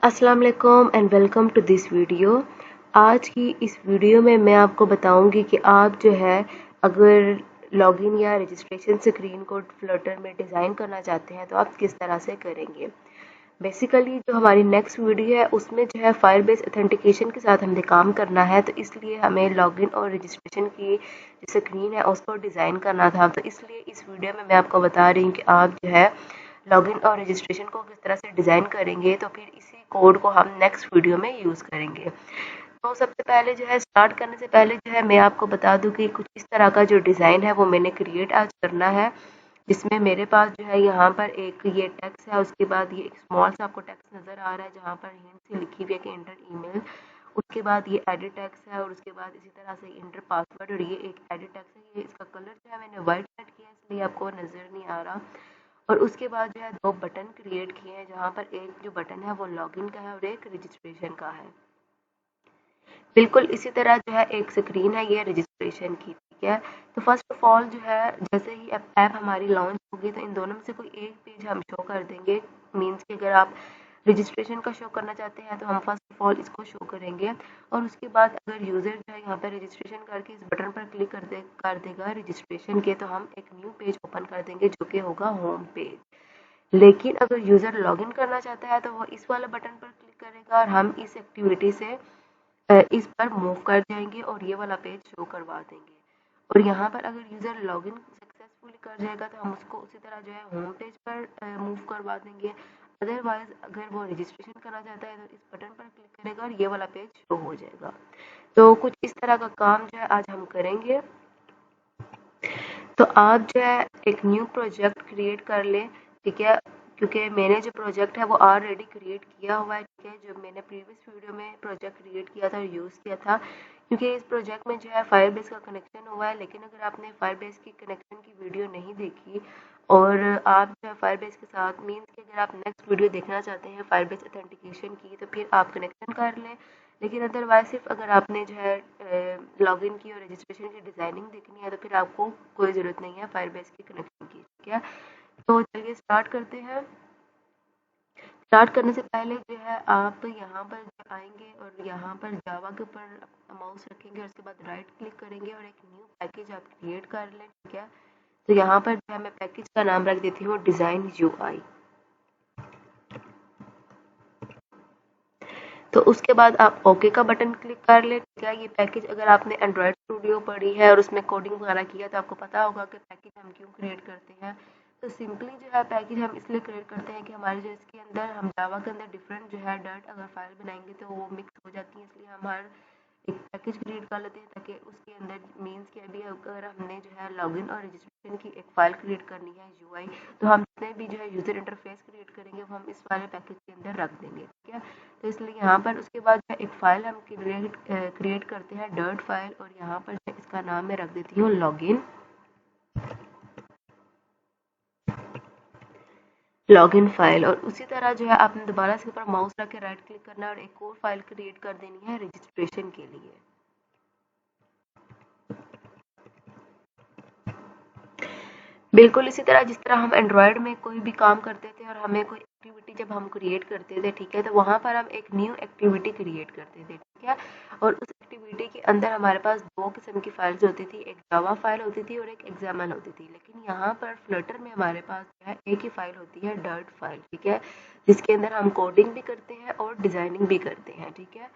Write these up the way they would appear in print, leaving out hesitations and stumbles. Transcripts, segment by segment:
अस्सलाम वालेकुम and welcome to this video. आज की इस वीडियो में मैं आपको बताऊंगी कि आप जो है अगर लॉगिन या रजिस्ट्रेशन स्क्रीन को फ्लटर में डिज़ाइन करना चाहते हैं तो आप किस तरह से करेंगे। बेसिकली जो हमारी नेक्स्ट वीडियो है उसमें जो है फायरबेस ऑथेंटिकेशन के साथ हमें काम करना है, तो इसलिए हमें लॉगिन और रजिस्ट्रेशन की जो स्क्रीन है उसको डिज़ाइन करना था। तो इसलिए इस वीडियो में मैं आपको बता रही हूँ कि आप जो है लॉगिन और रजिस्ट्रेशन को किस तरह से डिज़ाइन करेंगे, तो फिर इसी कोड को हम नेक्स्ट वीडियो में यूज़ करेंगे। तो सबसे पहले जो है स्टार्ट करने से पहले जो है मैं आपको बता दूं कि कुछ इस तरह का जो डिज़ाइन है वो मैंने क्रिएट आज करना है, जिसमें मेरे पास जो है यहाँ पर एक ये टेक्स्ट है, उसके बाद ये एक स्मॉल सा आपको टेक्स्ट नज़र आ रहा है जहाँ पर हिंट से लिखी हुई है कि इंटर ईमेल। उसके बाद ये एडिट टेक्स्ट है और उसके बाद इसी तरह से इंटर पासवर्ड, और ये एक एडिट टेक्स्ट है। ये इसका कलर जो है मैंने वाइट सेट किया है इसलिए आपको नज़र नहीं आ रहा। और उसके बाद जो है दो बटन क्रिएट किए हैं, जहाँ पर एक जो बटन है वो लॉगिन का है और एक रजिस्ट्रेशन का है। बिल्कुल इसी तरह जो है एक स्क्रीन है ये रजिस्ट्रेशन की, ठीक है। तो फर्स्ट ऑफ ऑल जो है जैसे ही ऐप हमारी लॉन्च होगी तो इन दोनों में से कोई एक पेज हम शो कर देंगे। मीन्स कि अगर आप रजिस्ट्रेशन का शो करना चाहते हैं तो हम फर्स्ट ऑफ ऑल इसको शो करेंगे, और उसके बाद अगर यूज़र जो है यहाँ पर रजिस्ट्रेशन करके इस बटन पर क्लिक कर देगा रजिस्ट्रेशन के, तो हम एक न्यू पेज ओपन कर देंगे जो कि होगा होम पेज। लेकिन अगर यूज़र लॉगिन करना चाहता है तो वो इस वाला बटन पर क्लिक करेगा और हम इस एक्टिविटी से इस पर मूव कर जाएंगे और ये वाला पेज शो करवा देंगे। और यहाँ पर अगर यूज़र लॉगिन सक्सेसफुली कर जाएगा तो हम उसको उसी तरह जो है होम पेज पर मूव करवा देंगे। अदरवाइज अगर वो रजिस्ट्रेशन करना चाहता है तो इस बटन पर क्लिक करेगा और ये वाला पेज शो हो जाएगा। तो कुछ इस तरह का काम जो है आज हम करेंगे। तो आप जो है एक न्यू प्रोजेक्ट क्रिएट कर लें, ठीक है, क्योंकि मैंने जो प्रोजेक्ट है वो ऑलरेडी क्रिएट किया हुआ है, ठीक है। जो मैंने प्रीवियस वीडियो में प्रोजेक्ट क्रिएट किया था और यूज़ किया था, क्योंकि इस प्रोजेक्ट में जो है फायरबेस का कनेक्शन हुआ है। लेकिन अगर आपने फायरबेस की कनेक्शन की वीडियो नहीं देखी और आप जो है फायरबेस के साथ मीन्स कि अगर आप नेक्स्ट वीडियो देखना चाहते हैं फायरबेस ऑथेंटिकेशन की, तो फिर आप कनेक्शन कर लें। लेकिन अदरवाइज सिर्फ अगर आपने जो है लॉगिन की और रजिस्ट्रेशन की डिज़ाइनिंग देखनी है तो फिर आपको कोई ज़रूरत नहीं है फायरबेस की कनेक्शन की, ठीक है। तो चलिए स्टार्ट करते हैं। स्टार्ट करने से पहले जो है आप यहाँ पर आएंगे और यहाँ पर जावा के ऊपर माउस रखेंगे और उसके बाद राइट क्लिक करेंगे और एक न्यू पैकेज आप क्रिएट कर लें, ठीक है। तो यहाँ पर जो है मैं पैकेज का नाम रख देती हूँ डिज़ाइन यूआई। तो उसके बाद आप ओके का बटन क्लिक कर लें, ठीक है। ये पैकेज अगर आपने एंड्रॉयड स्टूडियो पढ़ी है और उसमें कोडिंग वगैरह किया तो आपको पता होगा कि पैकेज हम क्यों क्रिएट करते हैं। तो सिंपली जो है पैकेज हम इसलिए क्रिएट करते हैं कि हमारे जो इसके अंदर हम जावा के अंदर डिफरेंट जो है डॉट अगर फाइल बनाएंगे तो वो मिक्स हो जाती है, इसलिए हम हर एक पैकेज क्रिएट कर लेते हैं ताकि उसके अंदर मीन्स कि अभी अगर हमने जो है लॉगिन और रजिस्ट्रेशन की एक फ़ाइल क्रिएट करनी है यूआई, तो हम जितने भी जो है यूज़र इंटरफेस क्रिएट करेंगे वो हम इस वाले पैकेज के अंदर रख देंगे, ठीक है। तो इसलिए यहाँ पर उसके बाद जो है एक फ़ाइल हम क्रिएट करते हैं डॉट फाइल, और यहाँ पर जो इसका नाम मैं रख देती हूँ लॉगिन फाइल। और उसी तरह जो है आपने दोबारा इसके ऊपर माउस रख के राइट क्लिक करना है और एक और फाइल क्रिएट कर देनी है रजिस्ट्रेशन के लिए। बिल्कुल इसी तरह जिस तरह हम एंड्रॉयड में कोई भी काम करते थे और हमें कोई एक्टिविटी जब हम क्रिएट करते थे, ठीक है, तो वहाँ पर हम एक न्यू एक्टिविटी क्रिएट करते थे, ठीक है। और उस एक्टिविटी के अंदर हमारे पास दो किस्म की फाइल्स होती थी, एक जावा फाइल होती थी और एक एग्जाम्पल होती थी। लेकिन यहाँ पर फ्लटर में हमारे पास जो है एक ही फाइल होती है डॉट फाइल, ठीक है, जिसके अंदर हम कोडिंग भी करते हैं और डिजाइनिंग भी करते हैं, ठीक है।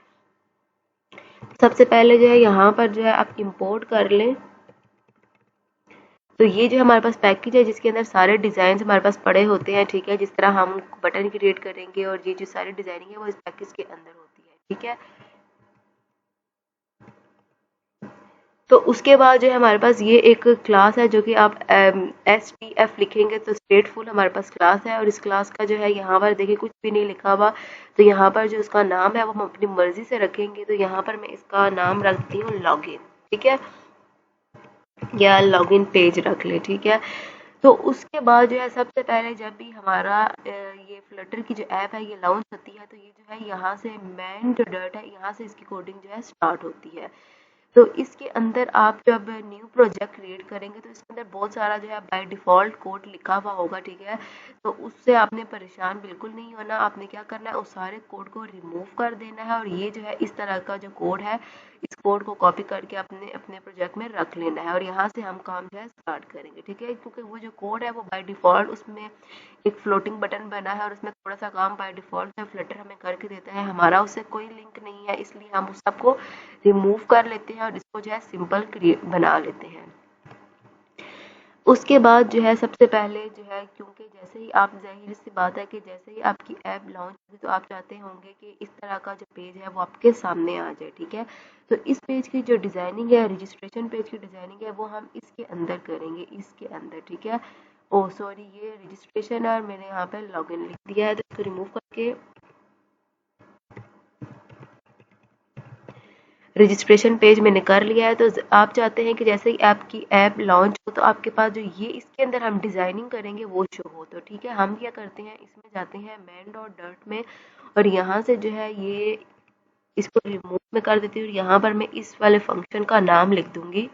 सबसे पहले जो है यहाँ पर जो है आप इंपोर्ट कर लें। तो ये जो हमारे पास पैकेज है जिसके अंदर सारे डिज़ाइन हमारे पास पड़े होते हैं, ठीक है। जिस तरह हम बटन क्रिएट करेंगे और ये जो सारी डिज़ाइनिंग है वो इस पैकेज के अंदर होती है, ठीक है। तो उसके बाद जो है हमारे पास ये एक क्लास है जो कि आप STF लिखेंगे तो स्टेटफुल हमारे पास क्लास है, और इस क्लास का जो है यहाँ पर देखिए कुछ भी नहीं लिखा हुआ। तो यहाँ पर जो उसका नाम है वो हम अपनी मर्जी से रखेंगे। तो यहाँ पर मैं इसका नाम रखती हूँ लॉगिन, ठीक है, या लॉगिन पेज रख ले, ठीक है। तो उसके बाद जो है सबसे पहले जब भी हमारा ये फ्लटर की जो ऐप है ये लॉन्च होती है तो ये जो है यहाँ से मेन जो डॉट है यहाँ से इसकी कोडिंग जो है स्टार्ट होती है। तो इसके अंदर आप जब न्यू प्रोजेक्ट क्रिएट करेंगे तो इसके अंदर बहुत सारा जो है बाय डिफ़ॉल्ट कोड लिखा हुआ होगा, ठीक है। तो उससे आपने परेशान बिल्कुल नहीं होना। आपने क्या करना है, उस सारे कोड को रिमूव कर देना है और ये जो है इस तरह का जो कोड है, इस कोड को कॉपी करके अपने अपने प्रोजेक्ट में रख लेना है और यहाँ से हम काम जो है स्टार्ट करेंगे, ठीक है। क्योंकि वो जो कोड है वो बाय डिफ़ॉल्ट उसमें एक फ्लोटिंग बटन बना है और उसमें थोड़ा सा काम बाय डिफ़ॉल्ट जो फ्लटर हमें करके देता है, हमारा उससे कोई लिंक नहीं है, इसलिए हम उस सबको रिमूव कर लेते हैं और इसको जो है सिंपल क्रिएट बना लेते हैं। उसके बाद जो है सबसे पहले जो है, क्योंकि जैसे ही आप, ज़ाहिर सी बात है कि जैसे ही आपकी ऐप लॉन्च होगी तो आप चाहते होंगे कि इस तरह का जो पेज है वो आपके सामने आ जाए, ठीक है। तो इस पेज की जो डिज़ाइनिंग है, रजिस्ट्रेशन पेज की डिज़ाइनिंग है, वो हम इसके अंदर करेंगे, इसके अंदर, ठीक है। ओह सॉरी, ये रजिस्ट्रेशन है और मैंने यहाँ पर लॉगिन लिख दिया है, तो इसको रिमूव करके रजिस्ट्रेशन पेज मैंने कर लिया है। तो आप चाहते हैं कि जैसे ही आपकी ऐप लॉन्च हो तो आपके पास जो ये इसके अंदर हम डिज़ाइनिंग करेंगे वो शो हो, तो ठीक है। हम क्या करते हैं, इसमें जाते हैं मैन डॉट डर्ट में और यहाँ से जो है ये इसको रिमूव में कर देती हूँ और यहाँ पर मैं इस वाले फंक्शन का नाम लिख दूंगी।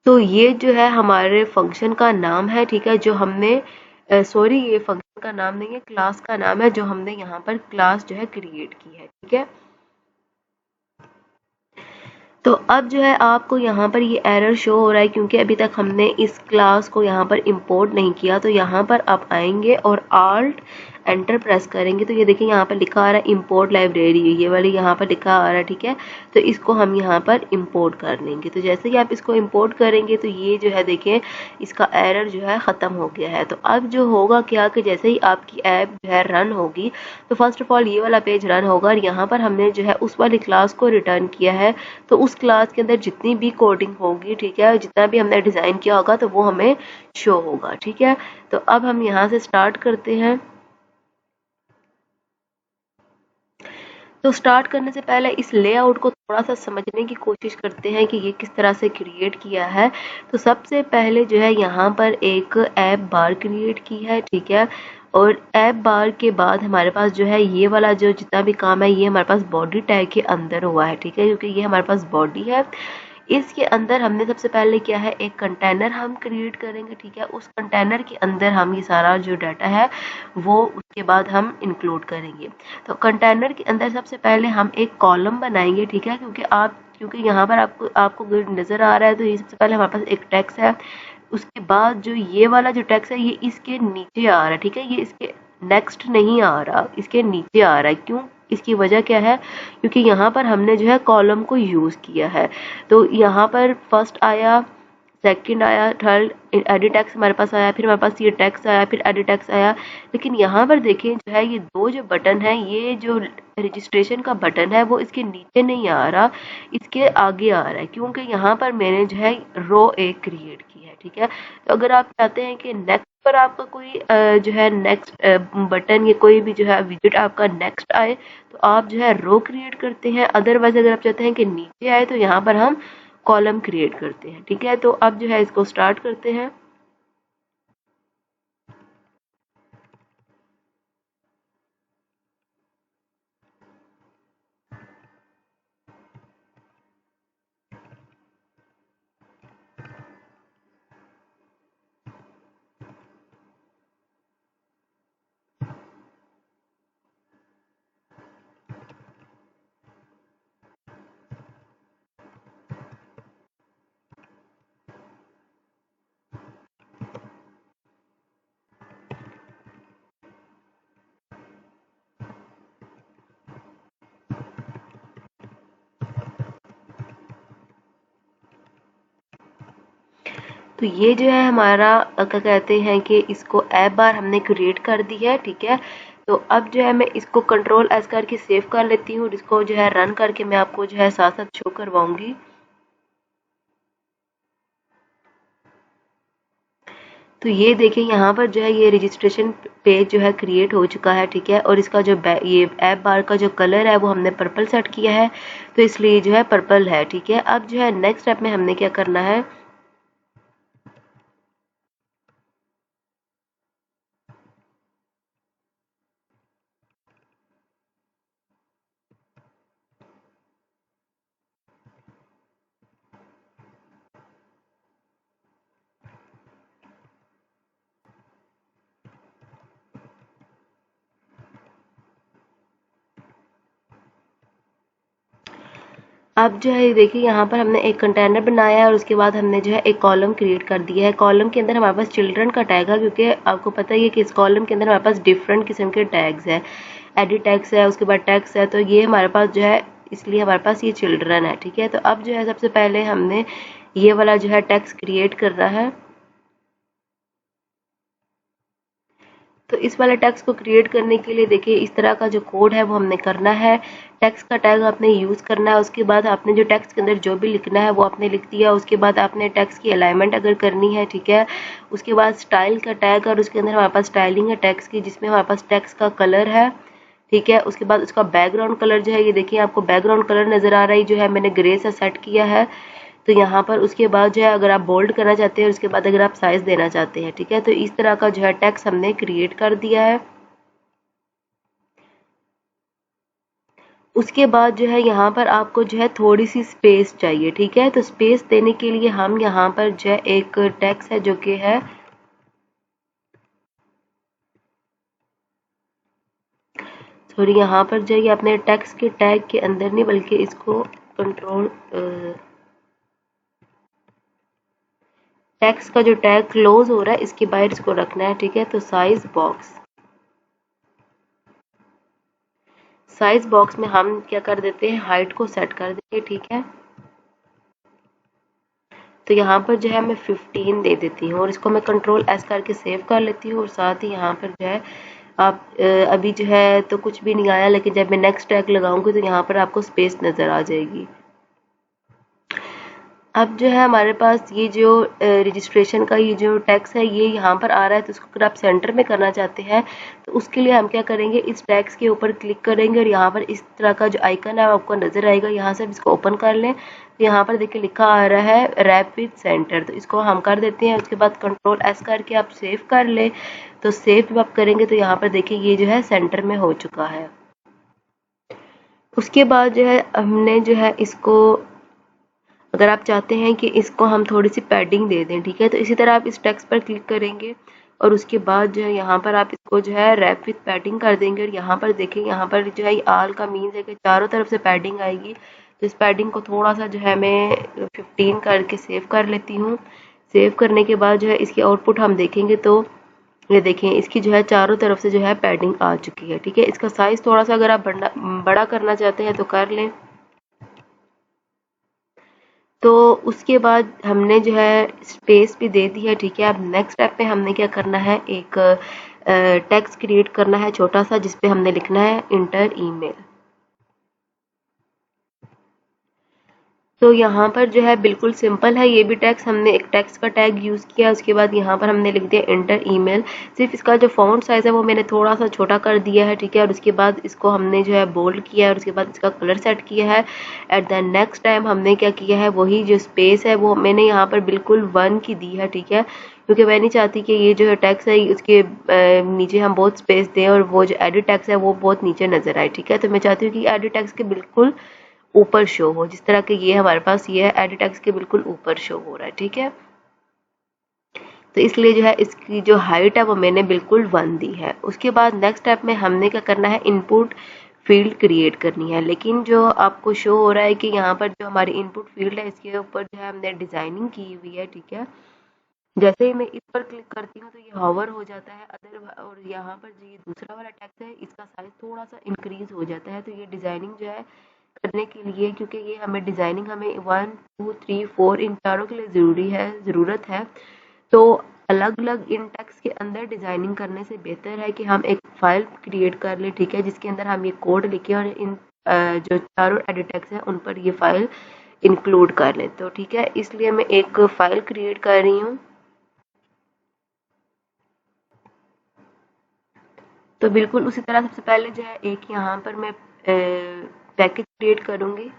तो ये जो है हमारे फंक्शन का नाम है, ठीक है, जो हमने सॉरी, ये फंक्शन का नाम नहीं है, क्लास का नाम है, जो हमने यहाँ पर क्लास जो है क्रिएट की है, ठीक है। तो अब जो है आपको यहाँ पर ये एरर शो हो रहा है क्योंकि अभी तक हमने इस क्लास को यहाँ पर इंपोर्ट नहीं किया। तो यहाँ पर आप आएंगे और आल्ट एंटर प्रेस करेंगे तो ये देखिए यहाँ पर लिखा आ रहा है इंपोर्ट लाइब्रेरी, ये वाली यहाँ पर लिखा आ रहा है, ठीक है। तो इसको हम यहाँ पर इंपोर्ट कर लेंगे। तो जैसे ही आप इसको इंपोर्ट करेंगे तो ये जो है देखिए इसका एरर जो है ख़त्म हो गया है। तो अब जो होगा क्या कि जैसे ही आपकी ऐप जो है रन होगी तो फर्स्ट ऑफ ऑल ये वाला पेज रन होगा और यहाँ पर हमने जो है उस वाली क्लास को रिटर्न किया है। तो उस क्लास के अंदर जितनी भी कोडिंग होगी, ठीक है, जितना भी हमने डिज़ाइन किया होगा तो वो हमें शो होगा, ठीक है। तो अब हम यहाँ से स्टार्ट करते हैं। तो स्टार्ट करने से पहले इस लेआउट को थोड़ा सा समझने की कोशिश करते हैं कि ये किस तरह से क्रिएट किया है। तो सबसे पहले जो है यहाँ पर एक ऐप बार क्रिएट की है, ठीक है। और ऐप बार के बाद हमारे पास जो है ये वाला जो जितना भी काम है ये हमारे पास बॉडी टैग के अंदर हुआ है, ठीक है, क्योंकि ये हमारे पास बॉडी है। इसके अंदर हमने सबसे पहले क्या है, एक कंटेनर हम क्रिएट करेंगे, ठीक है। उस कंटेनर के अंदर हम ये सारा जो डाटा है वो उसके बाद हम इंक्लूड करेंगे। तो कंटेनर के अंदर सबसे पहले हम एक कॉलम बनाएंगे, ठीक है, क्योंकि यहाँ पर आपको ग्रिड नज़र आ रहा है। तो ये सबसे पहले हमारे पास एक टेक्स्ट है, उसके बाद जो ये वाला जो टेक्स्ट है ये इसके नीचे आ रहा है, ठीक है। ये इसके नेक्स्ट नहीं आ रहा, इसके नीचे आ रहा है। क्यों? इसकी वजह क्या है? क्योंकि यहाँ पर हमने जो है कॉलम को यूज़ किया है। तो यहाँ पर फर्स्ट आया, सेकंड आया, थर्ड एडिट टेक्स्ट हमारे पास आया, फिर हमारे पास ये टेक्स्ट आया, फिर एडिट टेक्स्ट आया। लेकिन यहाँ पर देखें जो है ये दो जो बटन है, ये जो रजिस्ट्रेशन का बटन है वो इसके नीचे नहीं आ रहा, इसके आगे आ रहा है, क्योंकि यहाँ पर मैंने जो है रो एक क्रिएट की है, ठीक है। तो अगर आप चाहते हैं कि नेक्स्ट पर आपका कोई जो है नेक्स्ट बटन या कोई भी जो है विजिट आपका नेक्स्ट आए तो आप जो है रो क्रिएट करते हैं। अदरवाइज अगर आप चाहते हैं कि नीचे आए तो यहाँ पर हम कॉलम क्रिएट करते हैं, ठीक है। तो अब जो है इसको स्टार्ट करते हैं। तो ये जो है हमारा क्या कहते हैं कि इसको ऐप बार हमने क्रिएट कर दी है, ठीक है। तो अब जो है मैं इसको कंट्रोल एस करके सेव कर लेती हूँ, इसको जो है रन करके मैं आपको जो है साथ साथ शो करवाऊंगी। तो ये देखिए यहाँ पर जो है ये रजिस्ट्रेशन पेज जो है क्रिएट हो चुका है, ठीक है। और इसका जो ये ऐप बार का जो कलर है वो हमने पर्पल सेट किया है, तो इसलिए जो है पर्पल है, ठीक है। अब जो है नेक्स्ट स्टेप में हमने क्या करना है, अब जो है देखिए यहाँ पर हमने एक कंटेनर बनाया है और उसके बाद हमने जो है एक कॉलम क्रिएट कर दिया है। कॉलम के अंदर हमारे पास चिल्ड्रन का टैग है, क्योंकि आपको पता ही है कि इस कॉलम के अंदर हमारे पास डिफरेंट किस्म के टैग्स है। एडिट टैग्स है, उसके बाद टैग्स है, तो ये हमारे पास जो है, इसलिए हमारे पास ये चिल्ड्रन है। ठीक है, तो अब जो है सबसे पहले हमने ये वाला जो है टैक्स क्रिएट करना है। तो इस वाले टैक्स को क्रिएट करने के लिए देखिए इस तरह का जो कोड है वो हमने करना है। टैक्स का टैग आपने यूज़ करना है। उसके बाद आपने जो टैक्स के अंदर जो भी लिखना है वो आपने लिख दिया। उसके बाद आपने टैक्स की अलाइनमेंट अगर करनी है, ठीक है। उसके बाद स्टाइल का टैग, और उसके अंदर हमारे पास स्टाइलिंग है टैक्स की, जिसमें हमारे पास टैक्स का कलर है। ठीक है, उसके बाद उसका बैकग्राउंड कलर जो है, ये देखिए आपको बैकग्राउंड कलर नज़र आ रहा है, जो है मैंने ग्रे सा सेट किया है। तो यहाँ पर उसके बाद जो है अगर आप बोल्ड करना चाहते हैं, उसके बाद अगर आप साइज देना चाहते हैं, ठीक है, तो इस तरह का जो है टेक्स्ट हमने क्रिएट कर दिया है। उसके बाद जो है यहाँ पर आपको जो है थोड़ी सी स्पेस चाहिए। ठीक है, तो स्पेस देने के लिए हम यहाँ पर जो है एक टेक्स्ट है जो कि है, सॉरी, यहाँ पर जो है अपने टेक्स्ट के टैग के अंदर नहीं बल्कि इसको कंट्रोल, टेक्स्ट का जो टैग क्लोज हो रहा है इसके बाहर इसको रखना है। ठीक है, तो साइज बॉक्स, साइज बॉक्स में हम क्या कर देते हैं, हाइट को सेट कर देंगे। ठीक है, तो यहाँ पर जो है मैं 15 दे देती हूँ और इसको मैं कंट्रोल एस करके सेव कर लेती हूँ। और साथ ही यहाँ पर जो है आप अभी जो है तो कुछ भी नहीं आया, लेकिन जब मैं नेक्स्ट टैग लगाऊंगी तो यहाँ पर आपको स्पेस नज़र आ जाएगी। अब जो है हमारे पास ये जो रजिस्ट्रेशन का ये जो टैक्स है ये यहाँ पर आ रहा है, तो इसको अगर आप सेंटर में करना चाहते हैं तो उसके लिए हम क्या करेंगे, इस टैक्स के ऊपर क्लिक करेंगे और यहाँ पर इस तरह का जो आइकन है आपको नज़र आएगा। यहाँ से इसको ओपन कर लें तो यहाँ पर देखिए लिखा आ रहा है रैप विद सेंटर, तो इसको हम कर देते हैं। उसके बाद कंट्रोल एस करके आप सेव कर लें, तो सेव जब आप करेंगे तो यहाँ पर देखिए ये जो है सेंटर में हो चुका है। उसके बाद जो है हमने जो है इसको, अगर आप चाहते हैं कि इसको हम थोड़ी सी पैडिंग दे दें, ठीक है, तो इसी तरह आप इस टेक्स्ट पर क्लिक करेंगे और उसके बाद जो है यहाँ पर आप इसको जो है रैप विथ पैडिंग कर देंगे। और यहाँ पर देखें, यहाँ पर जो है आल का मीन्स है कि चारों तरफ से पैडिंग आएगी। तो इस पैडिंग को थोड़ा सा जो है मैं 15 करके सेव कर लेती हूँ। सेव करने के बाद जो है इसकी आउटपुट हम देखेंगे तो ये देखें इसकी जो है चारों तरफ से जो है पैडिंग आ चुकी है। ठीक है, इसका साइज थोड़ा सा अगर आप बड़ा करना चाहते हैं तो कर लें। तो उसके बाद हमने जो है स्पेस भी दे दी है। ठीक है, अब नेक्स्ट स्टेप पे हमने क्या करना है, एक टेक्स्ट क्रिएट करना है छोटा सा, जिसपे हमने लिखना है इंटर ईमेल। तो यहाँ पर जो है बिल्कुल सिंपल है, ये भी टेक्स्ट हमने एक टेक्स्ट का टैग यूज़ किया। उसके बाद यहाँ पर हमने लिख दिया इंटर ईमेल। सिर्फ इसका जो फ़ॉन्ट साइज़ है वो मैंने थोड़ा सा छोटा कर दिया है। ठीक है, और उसके बाद इसको हमने जो है बोल्ड किया है और उसके बाद इसका कलर सेट किया है। एट द नेक्स्ट टाइम हमने क्या किया है, वही जो स्पेस है वो मैंने यहाँ पर बिल्कुल 1 की दी है। ठीक है, क्योंकि मैं नहीं चाहती कि ये जो है टैक्स है उसके नीचे हम बहुत स्पेस दें और वो जो एडिट टैक्स है वो बहुत नीचे नज़र आए। ठीक है, तो मैं चाहती हूँ कि एडिट टैक्स के बिल्कुल ऊपर शो हो, जिस तरह के ये हमारे पास ये है एडिट टेक्स्ट के बिल्कुल ऊपर शो हो रहा है। ठीक है, तो इसलिए जो है इसकी जो हाइट है वो मैंने बिल्कुल 1 दी है। उसके बाद नेक्स्ट स्टेप में हमने क्या करना है, इनपुट फील्ड क्रिएट करनी है। लेकिन जो आपको शो हो रहा है कि यहाँ पर जो हमारी इनपुट फील्ड है इसके ऊपर जो है हमने डिजाइनिंग की हुई है। ठीक है, जैसे ही मैं इस पर क्लिक करती हूँ तो ये हॉवर हो जाता है अदर, और यहाँ पर जो ये दूसरा वाला टेक्स्ट है इसका साइज थोड़ा सा इंक्रीज हो जाता है। तो ये डिजाइनिंग जो है करने के लिए, क्योंकि ये हमें डिजाइनिंग हमें 1 2 3 4 इन चारों के लिए ज़रूरत है, तो अलग अलग इन टेक्स्ट के अंदर डिजाइनिंग करने से बेहतर है कि हम एक फाइल क्रिएट कर लें। ठीक है, जिसके अंदर हम ये कोड लिखें और इन जो चारों एडिट टेक्स्ट है उन पर ये फाइल इंक्लूड कर लें। तो ठीक है, इसलिए मैं एक फाइल क्रिएट कर रही हूँ। तो बिल्कुल उसी तरह सबसे पहले जो है एक यहाँ पर मैं पैकेज क्रिएट करूँगी।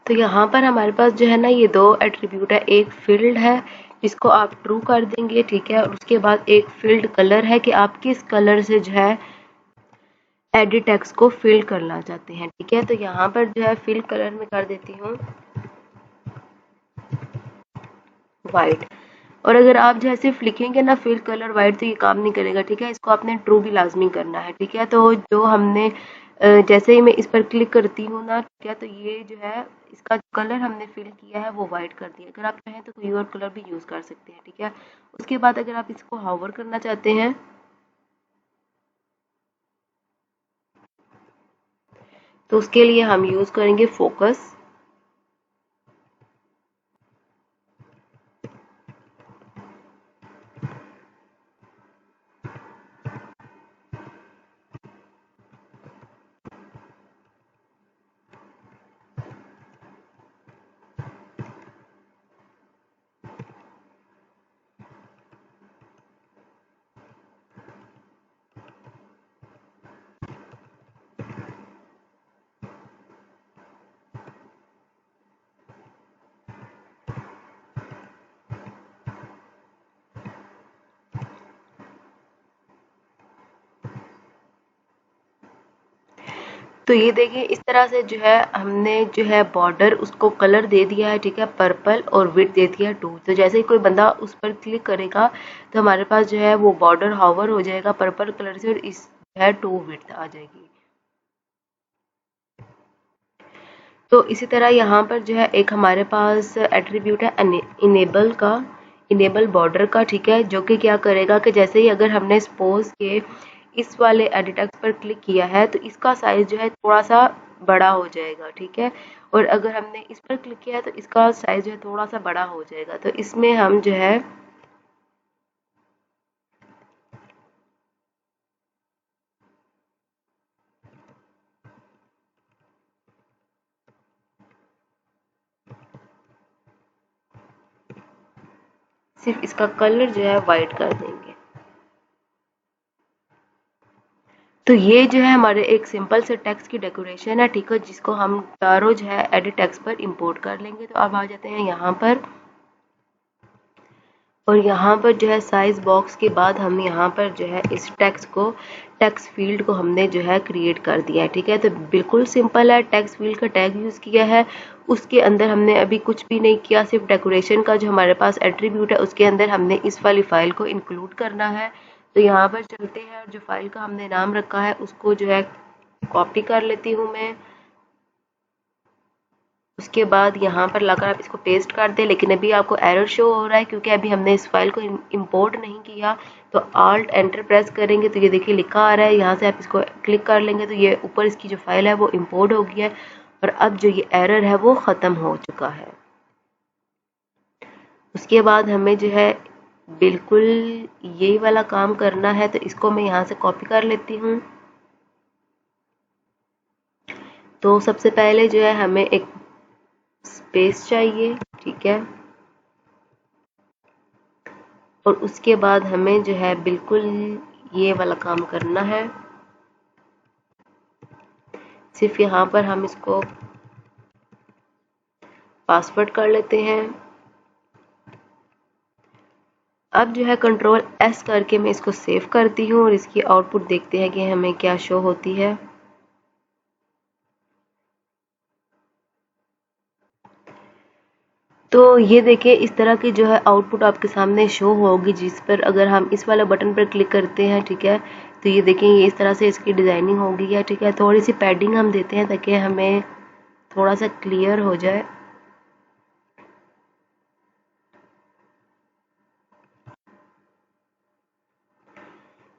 तो यहाँ पर हमारे पास जो है ना ये दो एट्रीब्यूट है, एक फील्ड है जिसको आप ट्रू कर देंगे, ठीक है, और उसके बाद एक फील्ड कलर है कि आप किस कलर से जो है एडिट टेक्स्ट को फिल करना चाहते हैं, ठीक है। तो यहाँ पर जो है फिल कलर में कर देती हूँ वाइट। और अगर आप जो है सिर्फ लिखेंगे ना फिल कलर वाइट तो ये काम नहीं करेगा, ठीक है, इसको आपने ट्रू भी लाजमी करना है, ठीक है। तो जो हमने जैसे ही मैं इस पर क्लिक करती हूँ ना, ठीक है, तो ये जो है इसका कलर हमने फिल किया है वो वाइट कर दिया। अगर आप चाहें तो कोई और कलर भी यूज कर सकते हैं, ठीक है। उसके बाद अगर आप इसको हावर करना चाहते हैं तो उसके लिए हम यूज करेंगे फोकस। तो ये देखिए इस तरह से जो है हमने जो है बॉर्डर उसको कलर दे दिया है, ठीक है, पर्पल, और विड्थ दे दिया 2। तो जैसे ही कोई बंदा उस पर क्लिक करेगा तो हमारे पास जो है वो बॉर्डर हावर हो जाएगा पर्पल कलर से और इस जो है 2 विड्थ आ जाएगी। तो इसी तरह यहाँ पर जो है एक हमारे पास एट्रीब्यूट है इनेबल का, इनेबल बॉर्डर का, ठीक है, जो कि क्या करेगा कि जैसे ही अगर हमने सपोज के इस वाले एडिट टेक्स्ट पर क्लिक किया है तो इसका साइज जो है थोड़ा सा बड़ा हो जाएगा, ठीक है, और अगर हमने इस पर क्लिक किया है तो इसका साइज जो है थोड़ा सा बड़ा हो जाएगा। तो इसमें हम जो है सिर्फ इसका कलर जो है वाइट कर देंगे। तो ये जो है हमारे एक सिंपल से टेक्स्ट की डेकोरेशन है, ठीक है, जिसको हम चारों जो है एडिट टेक्स्ट पर इंपोर्ट कर लेंगे। तो अब आ जाते हैं यहाँ पर, और यहाँ पर जो है साइज बॉक्स के बाद हम यहाँ पर जो है इस टेक्स्ट को, टेक्स्ट फील्ड को हमने जो है क्रिएट कर दिया है, ठीक है। तो बिल्कुल सिंपल है, टेक्स्ट फील्ड का टैग यूज़ किया है, उसके अंदर हमने अभी कुछ भी नहीं किया, सिर्फ डेकोरेशन का जो हमारे पास एट्रीब्यूट है उसके अंदर हमने इस वाली फाइल को इंक्लूड करना है। तो यहाँ पर चलते हैं और जो फाइल का हमने नाम रखा है उसको जो है कॉपी कर लेती हूँ मैं। उसके बाद यहाँ पर लाकर आप इसको पेस्ट कर दें, लेकिन अभी आपको एरर शो हो रहा है क्योंकि अभी हमने इस फाइल को इंपोर्ट नहीं किया। तो आल्ट एंटर प्रेस करेंगे तो ये देखिए लिखा आ रहा है, यहाँ से आप इसको क्लिक कर लेंगे तो ये ऊपर इसकी जो फाइल है वो इंपोर्ट हो गई है और अब जो ये एरर है वो ख़त्म हो चुका है। उसके बाद हमें जो है बिल्कुल यही वाला काम करना है, तो इसको मैं यहाँ से कॉपी कर लेती हूँ। तो सबसे पहले जो है हमें एक स्पेस चाहिए, ठीक है, और उसके बाद हमें जो है बिल्कुल ये वाला काम करना है। सिर्फ यहाँ पर हम इसको पासवर्ड कर लेते हैं। अब जो है कंट्रोल एस करके मैं इसको सेव करती हूँ और इसकी आउटपुट देखते हैं कि हमें क्या शो होती है। तो ये देखिए इस तरह की जो है आउटपुट आपके सामने शो होगी, जिस पर अगर हम इस वाले बटन पर क्लिक करते हैं, ठीक है, तो ये देखें ये इस तरह से इसकी डिज़ाइनिंग होगी है, ठीक है। थोड़ी सी पैडिंग हम देते हैं ताकि हमें थोड़ा सा क्लियर हो जाए।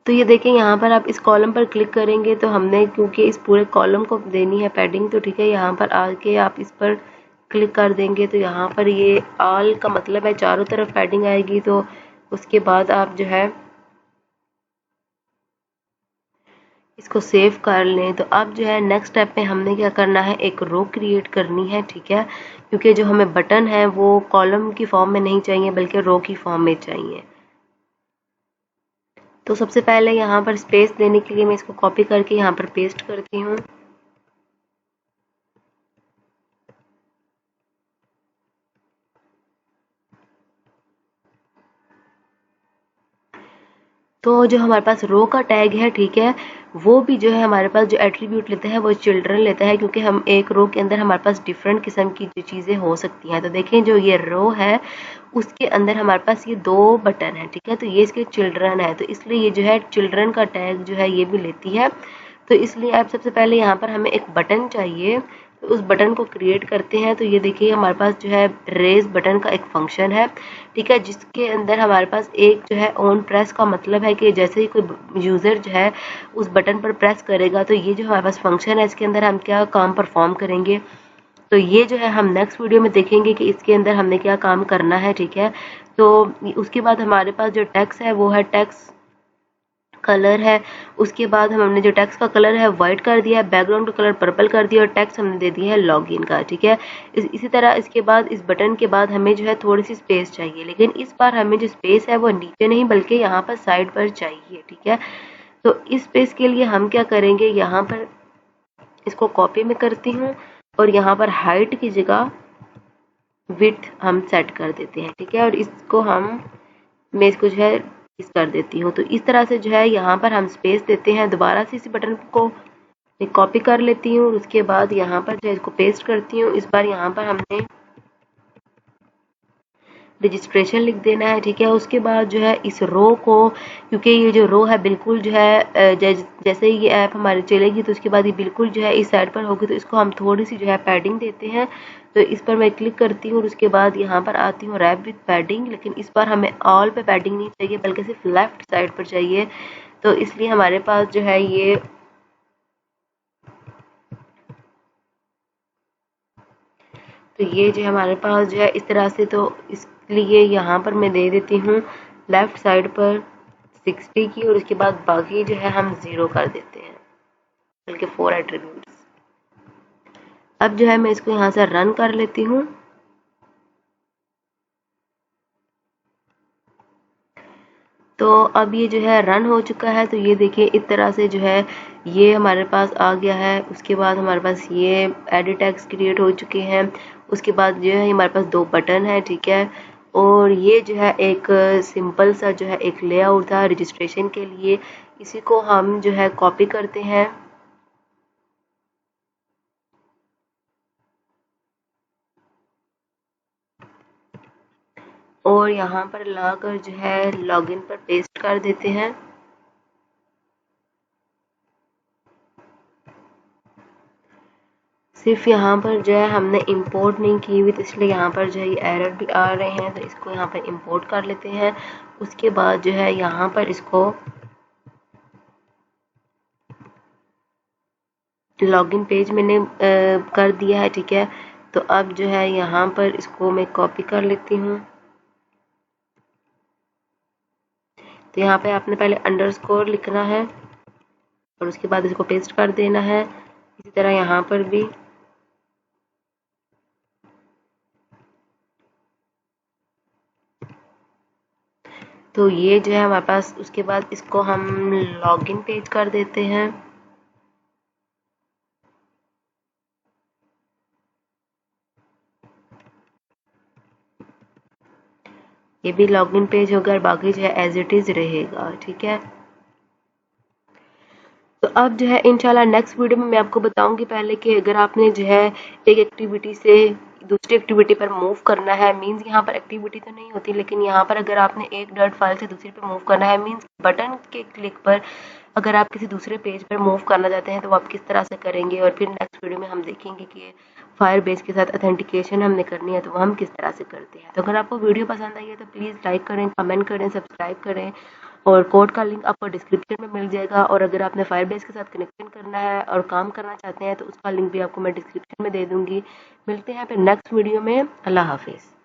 तो ये देखें यहाँ पर आप इस कॉलम पर क्लिक करेंगे तो हमने क्योंकि इस पूरे कॉलम को देनी है पैडिंग, तो ठीक है, यहाँ पर आके आप इस पर क्लिक कर देंगे तो यहाँ पर ये ऑल का मतलब है चारों तरफ पैडिंग आएगी। तो उसके बाद आप जो है इसको सेव कर लें। तो अब जो है नेक्स्ट स्टेप में हमने क्या करना है, एक रो क्रिएट करनी है, ठीक है, क्योंकि जो हमें बटन है वो कॉलम की फॉर्म में नहीं चाहिए बल्कि रो की फॉर्म में चाहिए। तो सबसे पहले यहाँ पर स्पेस देने के लिए मैं इसको कॉपी करके यहाँ पर पेस्ट करती हूँ। तो जो हमारे पास रो का टैग है, ठीक है, वो भी जो है हमारे पास जो एट्रीब्यूट लेता है वो चिल्ड्रन लेता है, क्योंकि हम एक रो के अंदर हमारे पास डिफरेंट किस्म की जो चीज़ें हो सकती हैं। तो देखें जो ये रो है उसके अंदर हमारे पास ये 2 बटन है, ठीक है, तो ये इसके चिल्ड्रन है, तो इसलिए ये जो है चिल्ड्रन का टैग जो है ये भी लेती है। तो इसलिए आप सबसे पहले यहाँ पर हमें एक बटन चाहिए, तो उस बटन को क्रिएट करते हैं। तो ये देखिए हमारे पास जो है रेज बटन का एक फंक्शन है, ठीक है, जिसके अंदर हमारे पास एक जो है ऑन प्रेस का मतलब है कि जैसे ही कोई यूज़र जो है उस बटन पर प्रेस करेगा तो ये जो हमारे पास फंक्शन है इसके अंदर हम क्या काम परफॉर्म करेंगे। तो ये जो है हम नेक्स्ट वीडियो में देखेंगे कि इसके अंदर हमने क्या काम करना है, ठीक है। तो उसके बाद हमारे पास जो टेक्स्ट है वो है टेक्स्ट कलर है। उसके बाद हमने जो टेक्स्ट का कलर है वाइट कर दिया है, बैकग्राउंड का कलर पर्पल कर दिया और टेक्स्ट हमने दे दिया है लॉगिन का, ठीक है। इसी तरह इसके बाद इस बटन के बाद हमें जो है थोड़ी सी स्पेस चाहिए, लेकिन इस बार हमें जो स्पेस है वो नीचे नहीं बल्कि यहाँ पर साइड पर चाहिए, ठीक है। तो इस स्पेस के लिए हम क्या करेंगे, यहाँ पर इसको कॉपी में करती हूँ और यहाँ पर हाइट की जगह विड्थ हम सेट कर देते हैं, ठीक है, और इसको मैं इसको जो है इस कर देती हूँ। तो इस तरह से जो है यहाँ पर हम स्पेस देते हैं। दोबारा से इसी बटन को मैं कॉपी कर लेती हूँ, उसके बाद यहाँ पर जो है इसको पेस्ट करती हूँ। इस बार यहाँ पर हमने रजिस्ट्रेशन लिख देना है, ठीक है। उसके बाद जो है इस रो को, क्योंकि ये जो रो है बिल्कुल जो है जैसे ही ये ऐप हमारी चलेगी तो उसके बाद ये बिल्कुल जो है इस साइड पर होगी, तो इसको हम थोड़ी सी जो है पैडिंग देते हैं। तो इस पर मैं क्लिक करती हूँ और उसके बाद यहाँ पर आती हूँ रैप विथ पैडिंग, लेकिन इस बार हमें ऑल पे पैडिंग नहीं चाहिए बल्कि सिर्फ लेफ्ट साइड पर चाहिए। तो इसलिए हमारे पास जो है ये जो हमारे पास जो है इस तरह से, तो इसलिए यहाँ पर मैं दे देती हूँ लेफ्ट साइड पर 60 की और उसके बाद बाकी जो है हम 0 कर देते हैं, बल्कि 4 एट्रीब्यूट्स। अब जो है मैं इसको यहाँ से रन कर लेती हूँ। तो अब ये जो है रन हो चुका है। तो ये देखिए इस तरह से जो है ये हमारे पास आ गया है। उसके बाद हमारे पास ये एडिट टेक्स्ट क्रिएट हो चुके हैं। उसके बाद जो है हमारे पास 2 बटन है, ठीक है, और ये जो है एक सिंपल सा जो है एक लेआउट था रजिस्ट्रेशन के लिए। इसी को हम जो है कॉपी करते हैं और यहाँ पर लाकर जो है लॉगिन पर पेस्ट कर देते हैं। सिर्फ यहाँ पर जो है हमने इंपोर्ट नहीं की हुई, तो इसलिए यहाँ पर जो है ये एरर भी आ रहे हैं। तो इसको यहाँ पर इंपोर्ट कर लेते हैं। उसके बाद जो है यहाँ पर इसको लॉगिन पेज मैंने कर दिया है, ठीक है। तो अब जो है यहाँ पर इसको मैं कॉपी कर लेती हूँ। तो यहाँ पे आपने पहले अंडरस्कोर लिखना है और उसके बाद इसको पेस्ट कर देना है। इसी तरह यहाँ पर भी। तो ये जो है हमारे पास, उसके बाद इसको हम लॉगिन पेज कर देते हैं। ये भी लॉगिन पेज होगा और बाकी जो है एज इट इज रहेगा, ठीक है। तो अब जो है इंशाल्लाह नेक्स्ट वीडियो में मैं आपको बताऊंगी पहले कि अगर आपने जो है एक एक्टिविटी से दूसरी एक्टिविटी पर मूव करना है, मींस यहाँ पर एक्टिविटी तो नहीं होती, लेकिन यहाँ पर अगर आपने एक डॉट फाइल से दूसरी पे मूव करना है, मींस बटन के क्लिक पर अगर आप किसी दूसरे पेज पर मूव करना चाहते हैं तो वो आप किस तरह से करेंगे। और फिर नेक्स्ट वीडियो में हम देखेंगे कि फायर बेस के साथ ऑथेंटिकेशन हमने करनी है तो वो हम किस तरह से करते हैं। तो अगर आपको वीडियो पसंद आई है तो प्लीज़ लाइक करें, कमेंट करें, सब्सक्राइब करें और कोड का लिंक आपको डिस्क्रिप्शन में मिल जाएगा। और अगर आपने फायरबेस के साथ कनेक्शन करना है और काम करना चाहते हैं तो उसका लिंक भी आपको मैं डिस्क्रिप्शन में दे दूंगी। मिलते हैं फिर नेक्स्ट वीडियो में। अल्लाह हाफिज़।